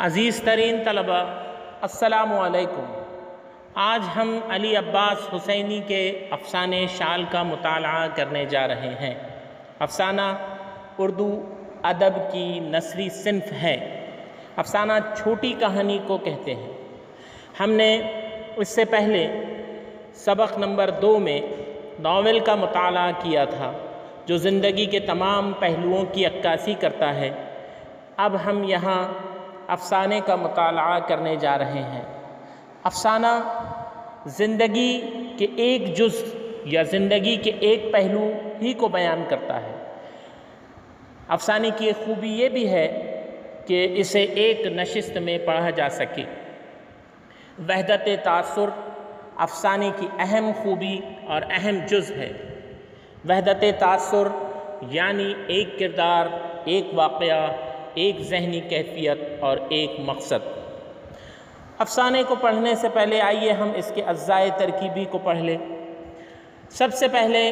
عزیز ترین طلبہ، السلام علیکم۔ آج ہم علی عباس حسینی کے افسانے شال کا مطالعہ کرنے جا رہے ہیں۔ افسانہ اردو ادب کی نثری صنف ہے۔ افسانہ چھوٹی کہانی کو کہتے ہیں۔ ہم نے اس سے پہلے سبق نمبر 2 میں ناول کا مطالعہ کیا تھا جو زندگی کے تمام پہلوؤں کی عکاسی کرتا ہے۔ اب ہم یہاں افسانے کا مطالعہ کرنے جا رہے ہیں۔ افسانہ زندگی کے ایک جز یا زندگی کے ایک پہلو ہی کو بیان کرتا ہے۔ افسانے کی ایک خوبی یہ بھی ہے کہ اسے ایک نشست میں پڑھا جا سکے۔ وحدت تاثر افسانے کی اہم خوبی اور اہم جز ہے۔ وحدت تاثر یعنی ایک کردار، ایک واقعہ، ایک ذہنی کیفیت اور ایک مقصد۔ افسانے کو پڑھنے سے پہلے آئیے ہم اس کے اجزاء ترکیبی کو پڑھ لیں۔ سب سے پہلے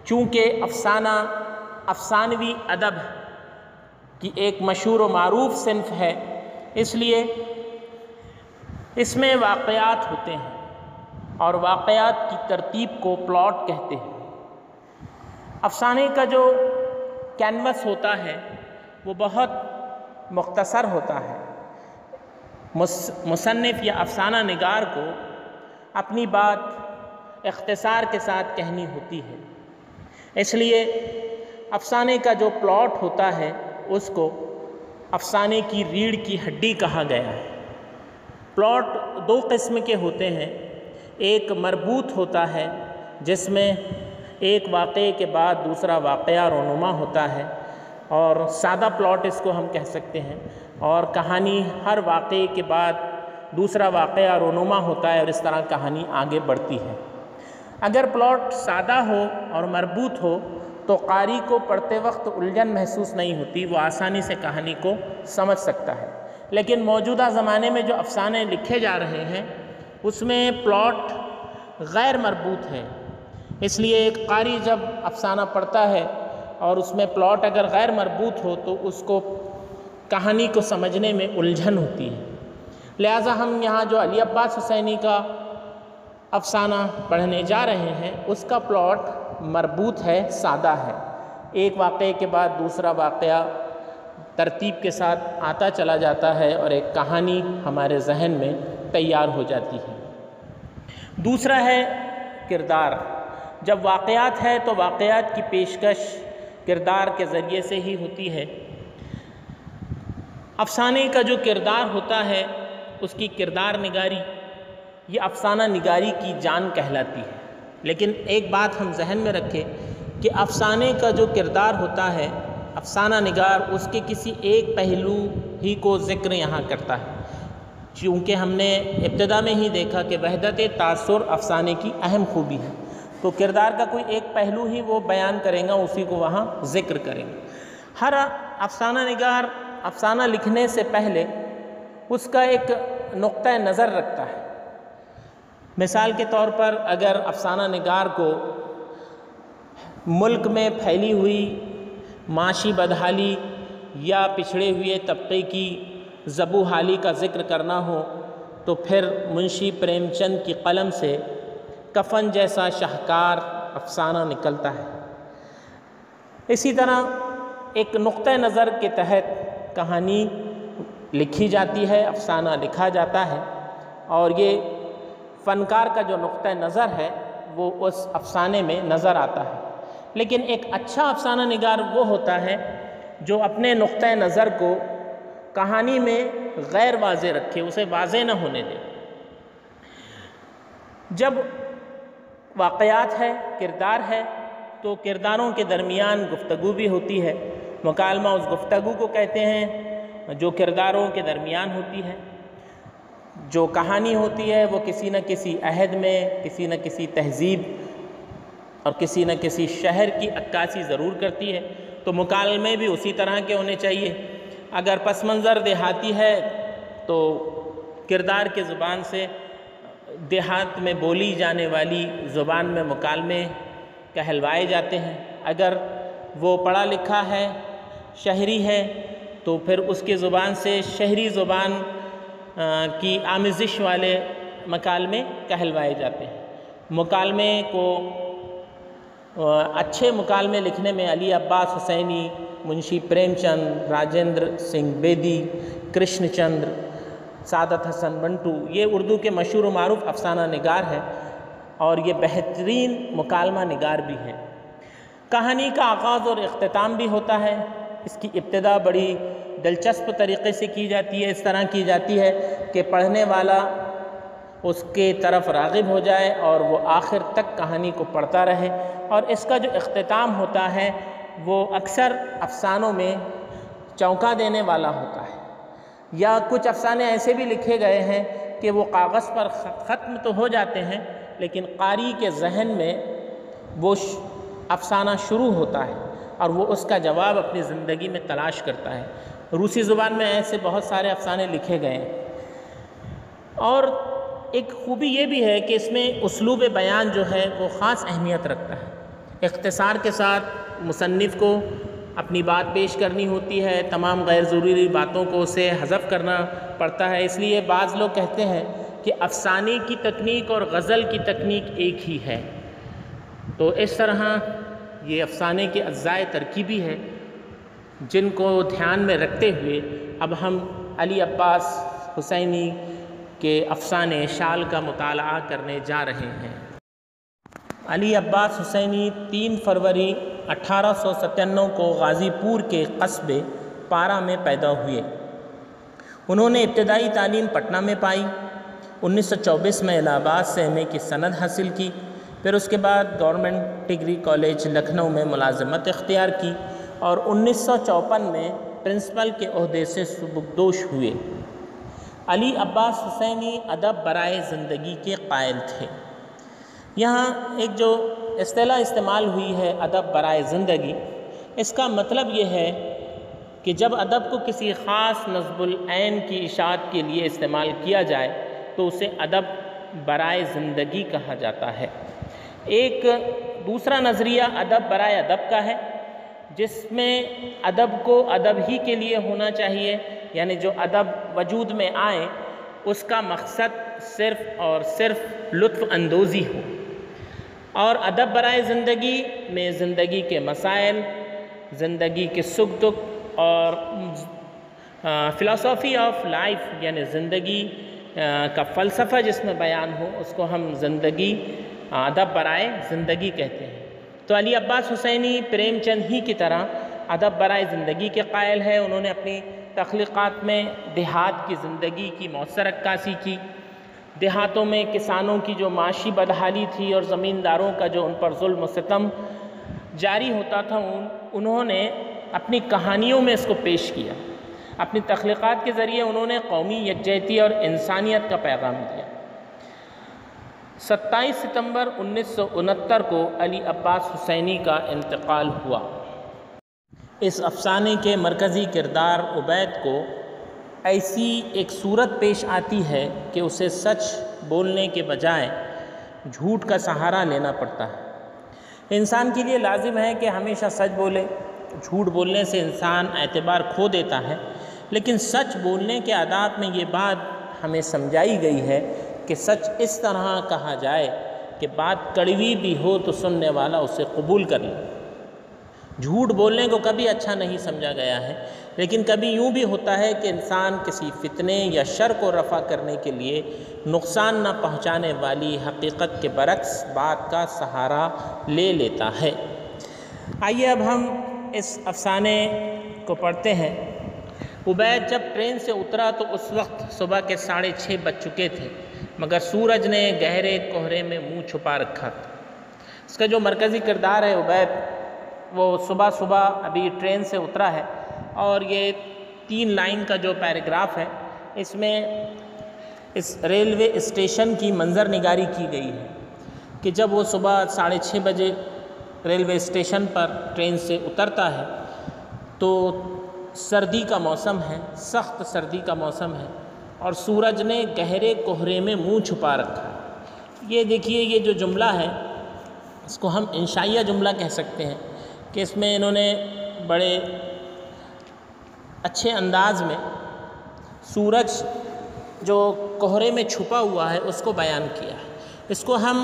چونکہ افسانہ افسانوی ادب کی ایک مشہور و معروف صنف ہے، اس لیے اس میں واقعات ہوتے ہیں اور واقعات کی ترتیب کو پلاٹ کہتے ہیں۔ افسانے کا جو کینوس ہوتا ہے وہ بہت مختصر ہوتا ہے۔ مصنف یا افسانہ نگار کو اپنی بات اختصار کے ساتھ کہنی ہوتی ہے، اس لیے افسانے کا جو پلاٹ ہوتا ہے اس کو افسانے کی ریڑھ کی ہڈی کہا گیا ہے۔ پلاٹ 2 قسم کے ہوتے ہیں۔ ایک مربوط ہوتا ہے جس میں ایک واقعے کے بعد دوسرا واقعہ رونما ہوتا ہے، اور سادہ پلاٹ اس کو ہم کہہ سکتے ہیں، اور کہانی ہر واقعے کے بعد دوسرا واقعہ رونما ہوتا ہے اور اس طرح کہانی آگے بڑھتی ہے۔ اگر پلاٹ سادہ ہو اور مربوط ہو تو قاری کو پڑھتے وقت الجھن محسوس نہیں ہوتی، وہ آسانی سے کہانی کو سمجھ سکتا ہے۔ لیکن موجودہ زمانے میں جو افسانے لکھے جا رہے ہیں اس میں پلاٹ غیر مربوط ہے، اس لیے ایک قاری جب افسانہ پڑھتا ہے اور اس میں پلاٹ اگر غیر مربوط ہو تو اس کو کہانی کو سمجھنے میں الجھن ہوتی ہے۔ لہٰذا ہم یہاں جو علی عباس حسینی کا افسانہ پڑھنے جا رہے ہیں اس کا پلاٹ مربوط ہے، سادہ ہے۔ ایک واقعے کے بعد دوسرا واقعہ ترتیب کے ساتھ آتا چلا جاتا ہے اور ایک کہانی ہمارے ذہن میں تیار ہو جاتی ہے۔ دوسرا ہے کردار۔ جب واقعات ہے تو واقعات کی پیشکش کردار کے ذریعے سے ہی ہوتی ہے۔ افسانے کا جو کردار ہوتا ہے اس کی کردار نگاری یہ افسانہ نگاری کی جان کہلاتی ہے۔ لیکن ایک بات ہم ذہن میں رکھیں کہ افسانے کا جو کردار ہوتا ہے افسانہ نگار اس کے کسی ایک پہلو ہی کو ذکر یہاں کرتا ہے، چونکہ ہم نے ابتدا میں ہی دیکھا کہ وحدت تاثر افسانے کی اہم خوبی ہے، تو کردار کا کوئی ایک پہلو ہی وہ بیان کرے گا، اسی کو وہاں ذکر کریں گے۔ ہر افسانہ نگار افسانہ لکھنے سے پہلے اس کا ایک نقطہ نظر رکھتا ہے۔ مثال کے طور پر اگر افسانہ نگار کو ملک میں پھیلی ہوئی معاشی بدحالی یا پچھڑے ہوئے طبقے کی زبوں حالی کا ذکر کرنا ہو تو پھر منشی پریم چند کی قلم سے کفن جیسا شاہکار افسانہ نکلتا ہے۔ اسی طرح ایک نقطہ نظر کے تحت کہانی لکھی جاتی ہے، افسانہ لکھا جاتا ہے، اور یہ فنکار کا جو نقطہ نظر ہے وہ اس افسانے میں نظر آتا ہے۔ لیکن ایک اچھا افسانہ نگار وہ ہوتا ہے جو اپنے نقطہ نظر کو کہانی میں غیر واضح رکھے، اسے واضح نہ ہونے دے۔ جب واقعات ہے، کردار ہے، تو کرداروں کے درمیان گفتگو بھی ہوتی ہے۔ مکالمہ اس گفتگو کو کہتے ہیں جو کرداروں کے درمیان ہوتی ہے۔ جو کہانی ہوتی ہے وہ کسی نہ کسی عہد میں، کسی نہ کسی تہذیب اور کسی نہ کسی شہر کی عکاسی ضرور کرتی ہے، تو مکالمے بھی اسی طرح کے ہونے چاہیے۔ اگر پس منظر دیہاتی ہے تو کردار کے زبان سے دیہات میں بولی جانے والی زبان میں مکالمے کہلوائے جاتے ہیں۔ اگر وہ پڑھا لکھا ہے، شہری ہے تو پھر اس کی زبان سے شہری زبان کی آمیزش والے مکالمے کہلوائے جاتے ہیں۔ مکالمے کو اچھے مکالمے لکھنے میں علی عباس حسینی، منشی پریم چند، راجندر سنگھ بیدی، کرشن چندر، سعادت حسن منٹو، یہ اردو کے مشہور و معروف افسانہ نگار ہیں اور یہ بہترین مکالمہ نگار بھی ہیں۔ کہانی کا آغاز اور اختتام بھی ہوتا ہے۔ اس کی ابتدا بڑی دلچسپ طریقے سے کی جاتی ہے، اس طرح کی جاتی ہے کہ پڑھنے والا اس کے طرف راغب ہو جائے اور وہ آخر تک کہانی کو پڑھتا رہے، اور اس کا جو اختتام ہوتا ہے وہ اکثر افسانوں میں چونکا دینے والا ہوتا ہے۔ یا کچھ افسانے ایسے بھی لکھے گئے ہیں کہ وہ کاغذ پر ختم تو ہو جاتے ہیں لیکن قاری کے ذہن میں وہ افسانہ شروع ہوتا ہے اور وہ اس کا جواب اپنی زندگی میں تلاش کرتا ہے۔ روسی زبان میں ایسے بہت سارے افسانے لکھے گئے ہیں، اور ایک خوبی یہ بھی ہے کہ اس میں اسلوب بیان جو ہے وہ خاص اہمیت رکھتا ہے۔ اختصار کے ساتھ مصنف کو اپنی بات پیش کرنی ہوتی ہے، تمام غیر ضروری باتوں کو اسے حذف کرنا پڑتا ہے۔ اس لیے بعض لوگ کہتے ہیں کہ افسانے کی تکنیک اور غزل کی تکنیک ایک ہی ہے۔ تو اس طرح یہ افسانے کے اجزاء ترکیبی ہے جن کو دھیان میں رکھتے ہوئے اب ہم علی عباس حسینی کے افسانے شال کا مطالعہ کرنے جا رہے ہیں۔ علی عباس حسینی 3 فروری 1897 کو غازی پور کے قصبے پارا میں پیدا ہوئے۔ انہوں نے ابتدائی تعلیم پٹنہ میں پائی، 1924 میں الہ آباد سے ایم اے کی سند حاصل کی، پھر اس کے بعد گورنمنٹ ڈگری کالج لکھنؤ میں ملازمت اختیار کی اور 1954 میں پرنسپل کے عہدے سے سبکدوش ہوئے۔ علی عباس حسینی ادب برائے زندگی کے قائل تھے۔ یہاں ایک جو اصطلاح استعمال ہوئی ہے ادب برائے زندگی، اس کا مطلب یہ ہے کہ جب ادب کو کسی خاص نصب العین کی اشاعت کے لیے استعمال کیا جائے تو اسے ادب برائے زندگی کہا جاتا ہے۔ ایک دوسرا نظریہ ادب برائے ادب کا ہے، جس میں ادب کو ادب ہی کے لیے ہونا چاہیے، یعنی جو ادب وجود میں آئے اس کا مقصد صرف اور صرف لطف اندوزی ہو، اور ادب برائے زندگی میں زندگی کے مسائل، زندگی کے سکھ دکھ اور فلسفی آف لائف یعنی زندگی کا فلسفہ جس میں بیان ہو اس کو ہم زندگی ادب برائے زندگی کہتے ہیں۔ تو علی عباس حسینی پریم چند ہی کی طرح ادب برائے زندگی کے قائل ہے۔ انہوں نے اپنی تخلیقات میں دیہات کی زندگی کی مؤثر عکاسی کی۔ دیہاتوں میں کسانوں کی جو معاشی بدحالی تھی اور زمینداروں کا جو ان پر ظلم و ستم جاری ہوتا تھا، انہوں نے اپنی کہانیوں میں اس کو پیش کیا۔ اپنی تخلیقات کے ذریعے انہوں نے قومی یکجہتی اور انسانیت کا پیغام دیا۔ 27 ستمبر 1969 کو علی عباس حسینی کا انتقال ہوا۔ اس افسانے کے مرکزی کردار عبید کو ایسی ایک صورت پیش آتی ہے کہ اسے سچ بولنے کے بجائے جھوٹ کا سہارا لینا پڑتا ہے۔ انسان کے لیے لازم ہے کہ ہمیشہ سچ بولے۔ جھوٹ بولنے سے انسان اعتبار کھو دیتا ہے، لیکن سچ بولنے کے آداب میں یہ بات ہمیں سمجھائی گئی ہے کہ سچ اس طرح کہا جائے کہ بات کڑوی بھی ہو تو سننے والا اسے قبول کر لے۔ جھوٹ بولنے کو کبھی اچھا نہیں سمجھا گیا ہے، لیکن کبھی یوں بھی ہوتا ہے کہ انسان کسی فتنے یا شر کو رفع کرنے کے لیے نقصان نہ پہنچانے والی حقیقت کے برعکس بات کا سہارا لے لیتا ہے۔ آئیے اب ہم اس افسانے کو پڑھتے ہیں۔ عبید جب ٹرین سے اترا تو اس وقت صبح کے 6:30 بج چکے تھے، مگر سورج نے گہرے کوہرے میں منہ چھپا رکھا تھا۔ اس کا جو مرکزی کردار ہے عبید، وہ صبح ابھی ٹرین سے اترا ہے، اور یہ 3 لائن کا جو پیراگراف ہے اس میں اس ریلوے اسٹیشن کی منظر نگاری کی گئی ہے کہ جب وہ صبح 6:30 بجے ریلوے اسٹیشن پر ٹرین سے اترتا ہے تو سردی کا موسم ہے، سخت سردی کا موسم ہے، اور سورج نے گہرے کوہرے میں منہ چھپا رکھا ہے۔ یہ دیکھیے، یہ جو جملہ ہے اس کو ہم انشائیہ جملہ کہہ سکتے ہیں کہ اس میں انہوں نے بڑے اچھے انداز میں سورج جو کوہرے میں چھپا ہوا ہے اس کو بیان کیا ہے۔ اس کو ہم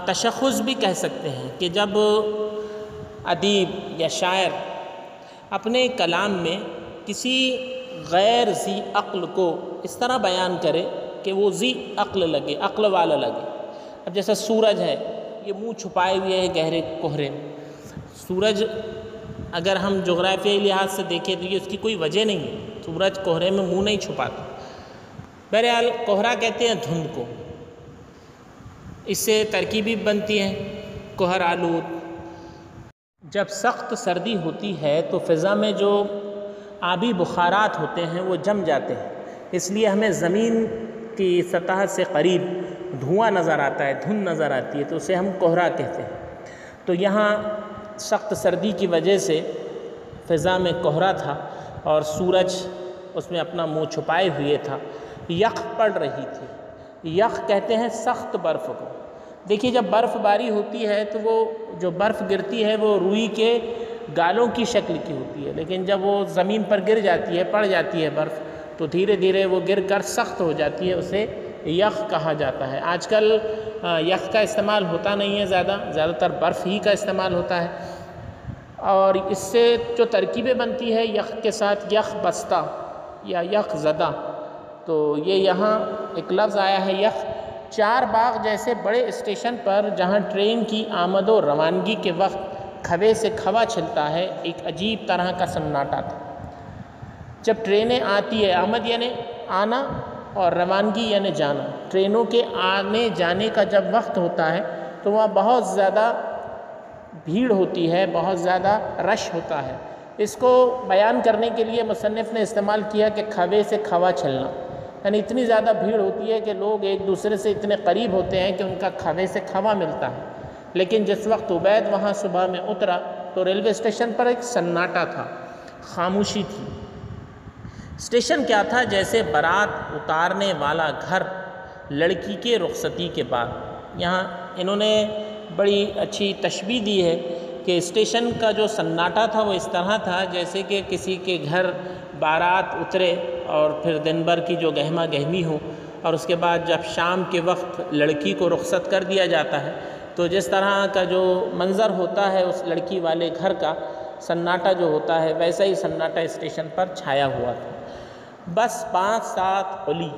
تشخص بھی کہہ سکتے ہیں کہ جب ادیب یا شاعر اپنے کلام میں کسی غیر ذی عقل کو اس طرح بیان کرے کہ وہ ذی عقل لگے، عقل والا لگے۔ اب جیسا سورج ہے، یہ منہ چھپائے ہوئے ہے گہرے کوہرے میں۔ سورج اگر ہم جغرافیائی لحاظ سے دیکھیں تو یہ اس کی کوئی وجہ نہیں ہے، سورج کوہرے میں منہ نہیں چھپاتا۔ بہرحال کوہرا کہتے ہیں دھند کو، اس سے ترکیبیں بنتی ہیں کوہر آلود۔ جب سخت سردی ہوتی ہے تو فضا میں جو آبی بخارات ہوتے ہیں وہ جم جاتے ہیں، اس لیے ہمیں زمین کی سطح سے قریب دھواں نظر آتا ہے، دھند نظر آتی ہے، تو اسے ہم کوہرا کہتے ہیں۔ تو یہاں سخت سردی کی وجہ سے فضا میں کوہرا تھا اور سورج اس میں اپنا منہ چھپائے ہوئے تھا، یخ پڑ رہی تھی۔ یخ کہتے ہیں سخت برف کو۔ دیکھیے جب برف باری ہوتی ہے تو وہ جو برف گرتی ہے وہ روئی کے گالوں کی شکل کی ہوتی ہے، لیکن جب وہ زمین پر گر جاتی ہے، پڑ جاتی ہے برف، تو دھیرے دھیرے وہ گر کر سخت ہو جاتی ہے، اسے یخ کہا جاتا ہے۔ آج کل یخ کا استعمال ہوتا نہیں ہے، زیادہ تر برف ہی کا استعمال ہوتا ہے۔ اور اس سے جو ترکیبیں بنتی ہے یخ کے ساتھ، یخ بستہ یا یخ زدہ، تو یہ یہاں ایک لفظ آیا ہے یخ۔ چار باغ جیسے بڑے اسٹیشن پر جہاں ٹرین کی آمد و روانگی کے وقت کھوے سے کھوا چھلتا ہے، ایک عجیب طرح کا سناٹا تھا۔ جب ٹرینیں آتی ہے، آمد یعنی آنا اور روانگی یعنی جانا، ٹرینوں کے آنے جانے کا جب وقت ہوتا ہے تو وہاں بہت زیادہ بھیڑ ہوتی ہے، بہت زیادہ رش ہوتا ہے۔ اس کو بیان کرنے کے لیے مصنف نے استعمال کیا کہ کھوے سے کھوا چھلنا، یعنی اتنی زیادہ بھیڑ ہوتی ہے کہ لوگ ایک دوسرے سے اتنے قریب ہوتے ہیں کہ ان کا کھوے سے کھوا ملتا ہے۔ لیکن جس وقت عبید وہاں صبح میں اترا تو ریلوے اسٹیشن پر ایک سناٹا تھا، خاموشی تھی۔ اسٹیشن کیا تھا؟ جیسے بارات اتارنے والا گھر لڑکی کے رخصتی کے بعد۔ یہاں انہوں نے بڑی اچھی تشبیہ دی ہے کہ اسٹیشن کا جو سناٹا تھا وہ اس طرح تھا جیسے کہ کسی کے گھر بارات اترے اور پھر دن بھر کی جو گہما گہمی ہو، اور اس کے بعد جب شام کے وقت لڑکی کو رخصت کر دیا جاتا ہے تو جس طرح کا جو منظر ہوتا ہے اس لڑکی والے گھر کا، سناٹا جو ہوتا ہے، ویسا ہی سناٹا اسٹیشن پر چھایا ہوا تھا۔ بس 5-7 قلی،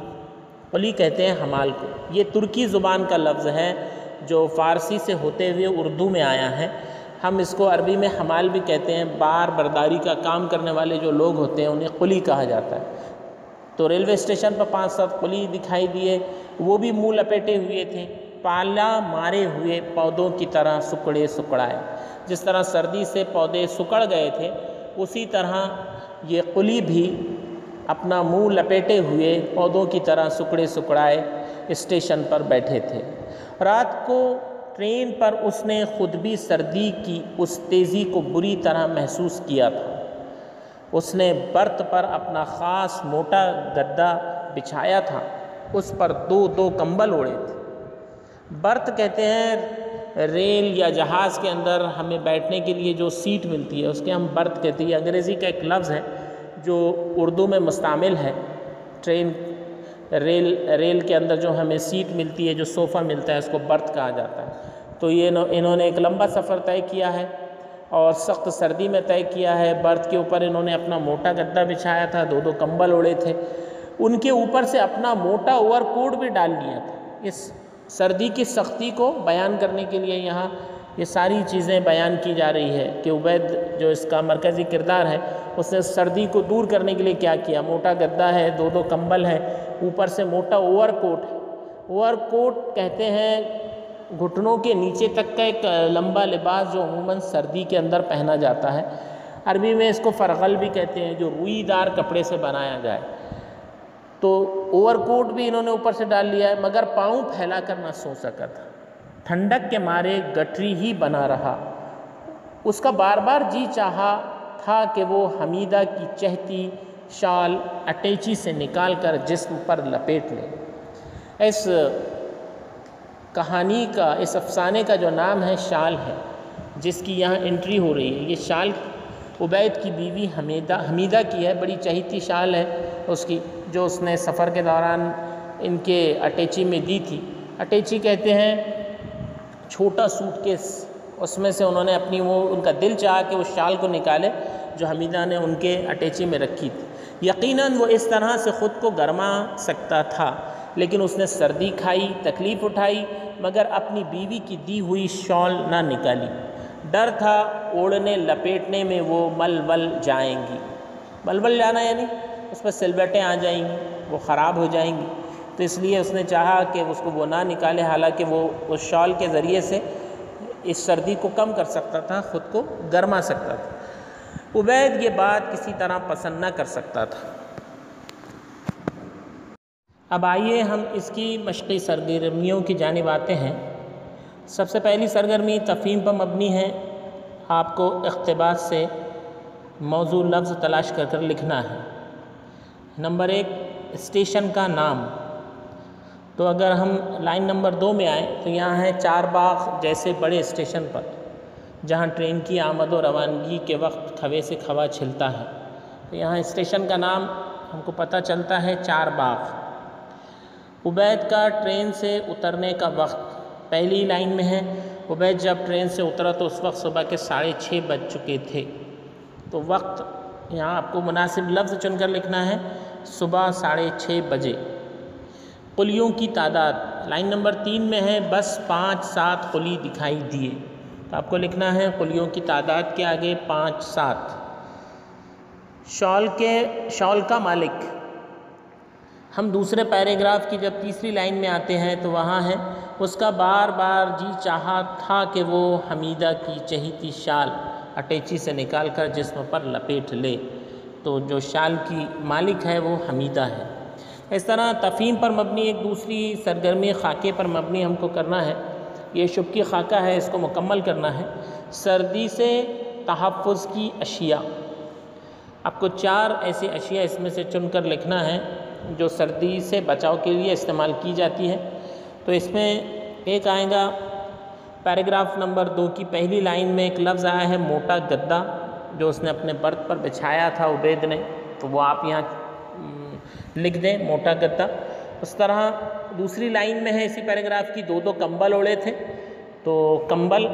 قلی کہتے ہیں حمال کو، یہ ترکی زبان کا لفظ ہے جو فارسی سے ہوتے ہوئے اردو میں آیا ہے۔ ہم اس کو عربی میں حمال بھی کہتے ہیں، بار برداری کا کام کرنے والے جو لوگ ہوتے ہیں انہیں قلی کہا جاتا ہے۔ تو ریلوے اسٹیشن پر 5-7 قلی دکھائی دیے، وہ بھی منہ لپیٹے ہوئے تھے، پالا مارے ہوئے پودوں کی طرح سکڑے سکڑائے۔ جس طرح سردی سے پودے سکڑ گئے تھے، اسی طرح یہ قلی بھی اپنا منہ لپیٹے ہوئے پودوں کی طرح سکڑے سکڑائے اسٹیشن پر بیٹھے تھے۔ رات کو ٹرین پر اس نے خود بھی سردی کی اس تیزی کو بری طرح محسوس کیا تھا۔ اس نے برت پر اپنا خاص موٹا گدا بچھایا تھا، اس پر 2 کمبل اوڑھے تھے۔ برت کہتے ہیں ریل یا جہاز کے اندر ہمیں بیٹھنے کے لیے جو سیٹ ملتی ہے اس کے ہم برت کہتے ہیں۔ یہ انگریزی کا ایک لفظ ہے جو اردو میں مستعمل ہے۔ ریل کے اندر جو ہمیں سیٹ ملتی ہے، جو صوفہ ملتا ہے، اس کو برت کہا جاتا ہے۔ تو یہ انہوں نے ایک لمبا سفر طے کیا ہے اور سخت سردی میں طے کیا ہے۔ برت کے اوپر انہوں نے اپنا موٹا گدا بچھایا تھا، 2 کمبل اوڑھے تھے، ان کے اوپر سے اپنا موٹا اوور کوٹ بھی ڈال لیا تھا۔ اس سردی کی سختی کو بیان کرنے کے لیے یہاں یہ ساری چیزیں بیان کی جا رہی ہے کہ عبید جو اس کا مرکزی کردار ہے، اس نے سردی کو دور کرنے کے لیے کیا کیا۔ موٹا گدا ہے، 2 کمبل ہے، اوپر سے موٹا اوور کوٹ ہے۔ اوور کوٹ کہتے ہیں گھٹنوں کے نیچے تک کا ایک لمبا لباس جو عموماً سردی کے اندر پہنا جاتا ہے۔ عربی میں اس کو فرغل بھی کہتے ہیں، جو روئی دار کپڑے سے بنایا جائے۔ تو اوور کوٹ بھی انہوں نے اوپر سے ڈال لیا ہے، مگر پاؤں پھیلا کر نہ سو سکا تھا۔ ٹھنڈک کے مارے گٹری ہی بنا رہا۔ اس کا بار بار جی چاہا تھا کہ وہ حمیدہ کی چہتی شال اٹیچی سے نکال کر جسم پر لپیٹ لے۔ اس کہانی کا، اس افسانے کا جو نام ہے شال ہے، جس کی یہاں انٹری ہو رہی ہے۔ یہ شال عبید کی بیوی حمیدہ کی ہے، بڑی چہیتی شال ہے اس کی، جو اس نے سفر کے دوران ان کے اٹیچی میں دی تھی۔ اٹیچی کہتے ہیں چھوٹا سوٹ کیس، اس میں سے انہوں نے اپنی ان کا دل چاہا کہ اس شال کو نکالے جو حمیدہ نے ان کے اٹیچی میں رکھی تھی۔ یقیناً وہ اس طرح سے خود کو گرما سکتا تھا، لیکن اس نے سردی کھائی، تکلیف اٹھائی، مگر اپنی بیوی کی دی ہوئی شال نہ نکالی۔ ڈر تھا اوڑھنے لپیٹنے میں وہ ملول جائیں گی۔ ملول جانا یعنی اس پر سلوٹیں آ جائیں گی، وہ خراب ہو جائیں گی، تو اس لیے اس نے چاہا کہ اس کو وہ نہ نکالے، حالانکہ وہ اس شال کے ذریعے سے اس سردی کو کم کر سکتا تھا، خود کو گرما سکتا تھا۔ عبید یہ بات کسی طرح پسند نہ کر سکتا تھا۔ اب آئیے ہم اس کی مشقی سرگرمیوں کی جانب آتے ہیں۔ سب سے پہلی سرگرمی تفہیم پر مبنی ہے۔ آپ کو اقتباس سے موضوع لفظ تلاش کر کر لکھنا ہے۔ نمبر 1، اسٹیشن کا نام۔ تو اگر ہم لائن نمبر 2 میں آئیں تو یہاں ہے چار باغ جیسے بڑے اسٹیشن پر، جہاں ٹرین کی آمد و روانگی کے وقت کھوے سے کھوا چھلتا ہے۔ تو یہاں اسٹیشن کا نام ہم کو پتہ چلتا ہے چار باغ۔ عبید کا ٹرین سے اترنے کا وقت پہلی لائن میں ہے۔ عبید جب ٹرین سے اترا تو اس وقت صبح کے 6:30 بج چکے تھے۔ تو وقت یہاں آپ کو مناسب لفظ چن کر لکھنا ہے، صبح 6:30 بجے۔ قلیوں کی تعداد لائن نمبر 3 میں ہے، بس 5-7 قلی دکھائی دیے۔ تو آپ کو لکھنا ہے قلیوں کی تعداد کے آگے 5-7۔ شال کا مالک، ہم دوسرے پیراگراف کی جب تیسری لائن میں آتے ہیں تو وہاں ہے، اس کا بار بار جی چاہا تھا کہ وہ حمیدہ کی چہیتی شال اٹیچی سے نکال کر جسم پر لپیٹ لے۔ تو جو شال کی مالک ہے وہ حمیدہ ہے۔ اس طرح تفہیم پر مبنی ایک دوسری سرگرمی خاکے پر مبنی ہم کو کرنا ہے۔ یہ شب کی خاکہ ہے، اس کو مکمل کرنا ہے۔ سردی سے تحفظ کی اشیاء، آپ کو 4 ایسی اشیاء اس میں سے چن کر لکھنا ہے جو سردی سے بچاؤ کے لیے استعمال کی جاتی ہے۔ تو اس میں ایک آئے گا پیراگراف نمبر 2 کی پہلی لائن میں ایک لفظ آیا ہے موٹا گدا، جو اس نے اپنے برت پر بچھایا تھا عبید نے، تو وہ آپ یہاں لکھ دیں موٹا گدا۔ اس طرح دوسری لائن میں ہے اسی پیراگراف کی 2 کمبل اوڑے تھے۔ تو کمبل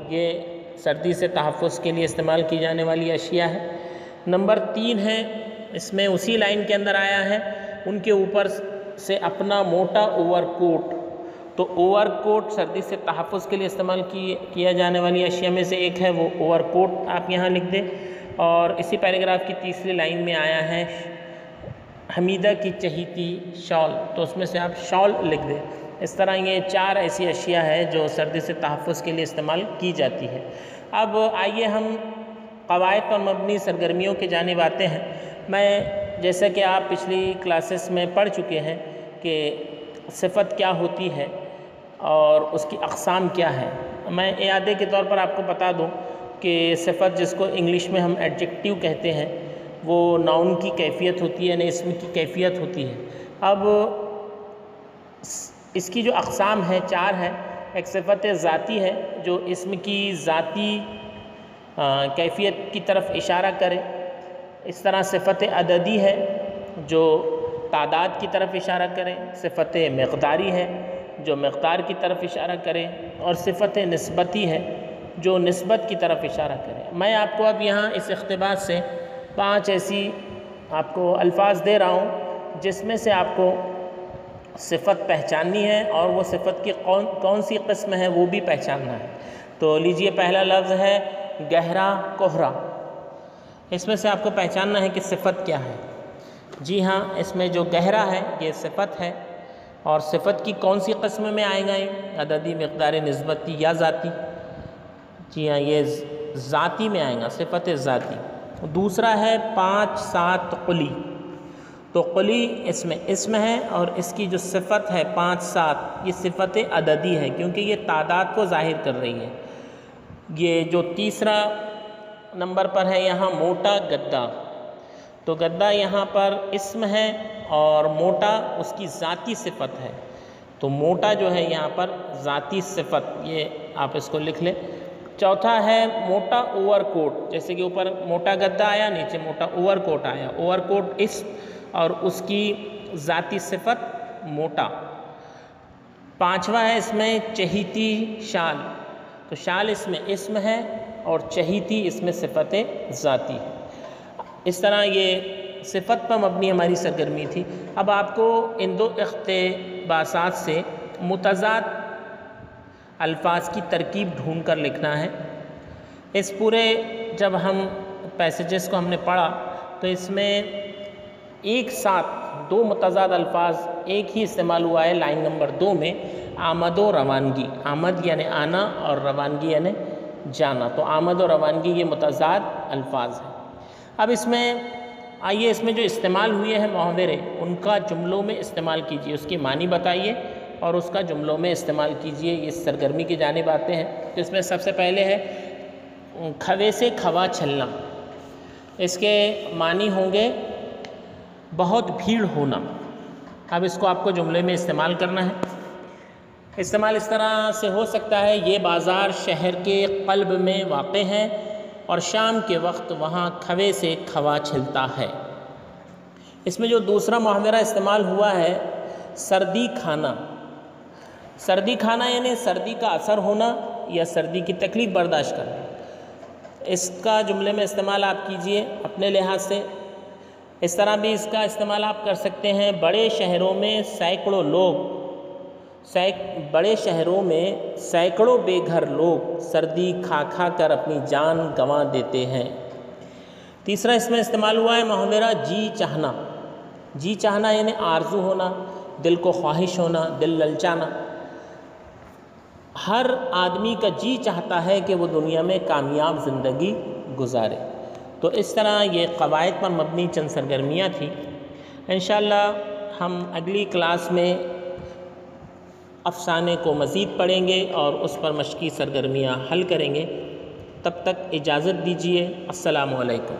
یہ سردی سے تحفظ کے لیے استعمال کی جانے والی اشیاء ہے۔ نمبر 3 ہے، اس میں اسی لائن کے اندر آیا ہے، ان کے اوپر سے اپنا موٹا اوور کوٹ۔ تو اوور کوٹ سردی سے تحفظ کے لیے استعمال کیا جانے والی اشیاء میں سے ایک ہے، وہ اوور کوٹ آپ یہاں لکھ دیں۔ اور اسی پیراگراف کی تیسری لائن میں آیا ہے حمیدہ کی چہیتی شال، تو اس میں سے آپ شال لکھ دیں۔ اس طرح یہ 4 ایسی اشیاء ہے جو سردی سے تحفظ کے لیے استعمال کی جاتی ہے۔ اب آئیے ہم قواعد پر مبنی سرگرمیوں کی جانب آتے ہیں۔ میں جیسا کہ آپ پچھلی کلاسز میں پڑھ چکے ہیں کہ صفت کیا ہوتی ہے اور اس کی اقسام کیا ہے۔ میں اعادے کے طور پر آپ کو بتا دوں کہ صفت، جس کو انگلش میں ہم ایڈجیکٹیو کہتے ہیں، وہ ناؤن کی کیفیت ہوتی ہے، یعنی اسم کی کیفیت ہوتی ہے۔ اب اس کی جو اقسام ہیں 4 ہیں۔ ایک صفت ذاتی ہے جو اسم کی ذاتی کیفیت کی طرف اشارہ کرے۔ اس طرح صفت عددی ہے جو تعداد کی طرف اشارہ کرے۔ صفت مقداری ہے جو مقدار کی طرف اشارہ کرے، اور صفت نسبتی ہے جو نسبت کی طرف اشارہ کرے۔ میں آپ کو اب یہاں اس اقتباس سے 5 ایسی آپ کو الفاظ دے رہا ہوں جس میں سے آپ کو صفت پہچاننی ہے، اور وہ صفت کی کون سی قسم ہے وہ بھی پہچاننا ہے۔ تو لیجئے، پہلا لفظ ہے گہرا کوہرا۔ اس میں سے آپ کو پہچاننا ہے کہ صفت کیا ہے۔ جی ہاں، اس میں جو گہرا ہے یہ صفت ہے، اور صفت کی کون سی قسم میں آئے گا؟ یہ عددی، مقداری، نسبتی یا ذاتی؟ جی ہاں، یہ ذاتی میں آئے گا، صفت ذاتی۔ دوسرا ہے 5-7 قلی۔ تو قلی اس میں اسم ہے، اور اس کی جو صفت ہے 5-7، یہ صفت عددی ہے کیونکہ یہ تعداد کو ظاہر کر رہی ہے۔ یہ جو تیسرا نمبر پر ہے یہاں موٹا گدا، تو گدا یہاں پر اسم ہے اور موٹا اس کی ذاتی صفت ہے۔ تو موٹا جو ہے یہاں پر ذاتی صفت، یہ آپ اس کو لکھ لیں۔ چوتھا ہے موٹا اوور کوٹ، جیسے کہ اوپر موٹا گدا آیا، نیچے موٹا اوور کوٹ آیا، اوور کوٹ اسم اور اس کی ذاتی صفت موٹا۔ پانچواں ہے اس میں چہیتی شال، تو شال اس میں اسم ہے اور چہیتی اس میں صفت ذاتی ہے۔ اس طرح یہ صفت پر مبنی ہماری سرگرمی تھی۔ اب آپ کو ان دو اقتباسات سے متضاد الفاظ کی ترکیب ڈھونڈ کر لکھنا ہے۔ اس پورے جب ہم پیسیجز کو ہم نے پڑھا تو اس میں ایک ساتھ دو متضاد الفاظ ایک ہی استعمال ہوا ہے لائن نمبر 2 میں، آمد و روانگی۔ آمد یعنی آنا اور روانگی یعنی جانا، تو آمد و روانگی یہ متضاد الفاظ ہیں۔ اب اس میں آئیے اس میں جو استعمال ہوئے ہیں محاورے ان کا جملوں میں استعمال کیجیے، اس کی معنی بتائیے اور اس کا جملوں میں استعمال کیجیے۔ یہ سرگرمی کی جانب آتے ہیں۔ تو اس میں سب سے پہلے ہے کھوے سے کھوا چھلنا، اس کے معنی ہوں گے بہت بھیڑ ہونا۔ اب اس کو آپ کو جملے میں استعمال کرنا ہے۔ استعمال اس طرح سے ہو سکتا ہے، یہ بازار شہر کے قلب میں واقع ہے اور شام کے وقت وہاں کھوے سے کھوا چھلتا ہے۔ اس میں جو دوسرا محاورہ استعمال ہوا ہے سردی کھانا، سردی کھانا یعنی سردی کا اثر ہونا یا سردی کی تکلیف برداشت کرنا۔ اس کا جملے میں استعمال آپ کیجئے اپنے لحاظ سے۔ اس طرح بھی اس کا استعمال آپ کر سکتے ہیں، بڑے شہروں میں سینکڑوں بے گھر لوگ سردی کھا کھا کر اپنی جان گنوا دیتے ہیں۔ تیسرا اس میں استعمال ہوا ہے محاورہ جی چاہنا۔ جی چاہنا یعنی آرزو ہونا، دل کو خواہش ہونا، دل للچانا۔ ہر آدمی کا جی چاہتا ہے کہ وہ دنیا میں کامیاب زندگی گزارے۔ تو اس طرح یہ قواعد پر مبنی چند سرگرمیاں تھیں۔ انشاءاللہ ہم اگلی کلاس میں افسانے کو مزید پڑھیں گے اور اس پر مشقی سرگرمیاں حل کریں گے۔ تب تک اجازت دیجیے، السلام علیکم۔